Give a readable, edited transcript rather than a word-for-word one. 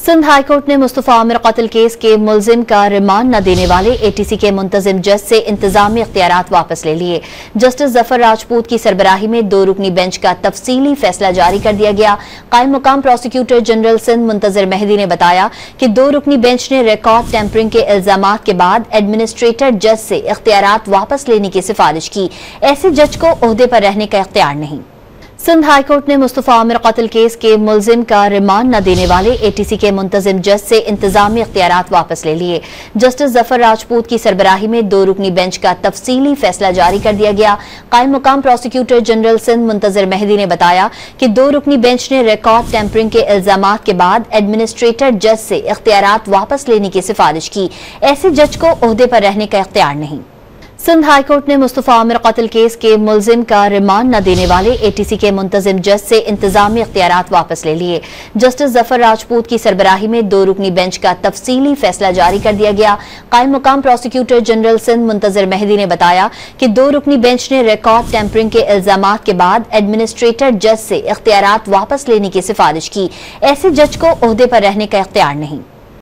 Sindh high court ने मुस्तफा आमिर कत्ल case के मुलजिम का रिमांड न देने वाले एटीसी के मुंतजिम जज से इंतजामी इख्तियारात वापस ले लिए। जस्टिस जफर राजपूत की सरबराही में 2 रुकनी बेंच का तफसीली फैसला जारी कर दिया गया। कायम मुकाम प्रोसिक्यूटर जनरल सिंध मुंतजर मेहदी ने बताया कि 2 रुकनी बेंच ने रिकॉर्ड टेम्परिंग के इल्जामात के बाद एडमिनिस्ट्रेटर जज से इख्तियारात वापस लेने की सिफारिश की। ऐसे जज को ओहदे पर रहने का इख्तियार नहीं। सिंध हाईकोर्ट ने मुस्तफा आमिर कत्ल केस के मुलजिम का रिमांड न देने वाले एटीसी के मुंतजिम जज से इंतजामी इख्तियारात वापस ले लिए। जस्टिस जफर राजपूत की सरबराही में 2 रुकनी बेंच का तफसीली फैसला जारी कर दिया गया। कायम मुकाम प्रोसिक्यूटर जनरल सिंध मुंतजर मेहदी ने बताया कि 2 रुकनी बेंच ने रिकॉर्ड टेम्परिंग के इल्जामात के बाद एडमिनिस्ट्रेटर जज से इख्तियारात वापस लेने की सिफारिश की। ऐसे जज को ओहदे पर रहने का इख्तियार नहीं। सिंध हाईकोर्ट ने मुस्तफा आमिर कत्ल केस के मुलजिम का रिमांड न देने वाले एटीसी के मुंतजिम जज से इंतजामी इख्तियारात वापस ले लिए। जस्टिस जफर राजपूत की सरबराही में 2 रुकनी बेंच का तफसीली फैसला जारी कर दिया गया। कायम मुकाम प्रोसिक्यूटर जनरल सिंध मुंतजर मेहदी ने बताया कि 2 रुकनी बेंच ने रिकॉर्ड टेम्परिंग के इल्जामात के बाद एडमिनिस्ट्रेटर जज से इख्तियारात वापस लेने की सिफारिश की। ऐसे जज को ओहदे पर रहने का इख्तियार नहीं।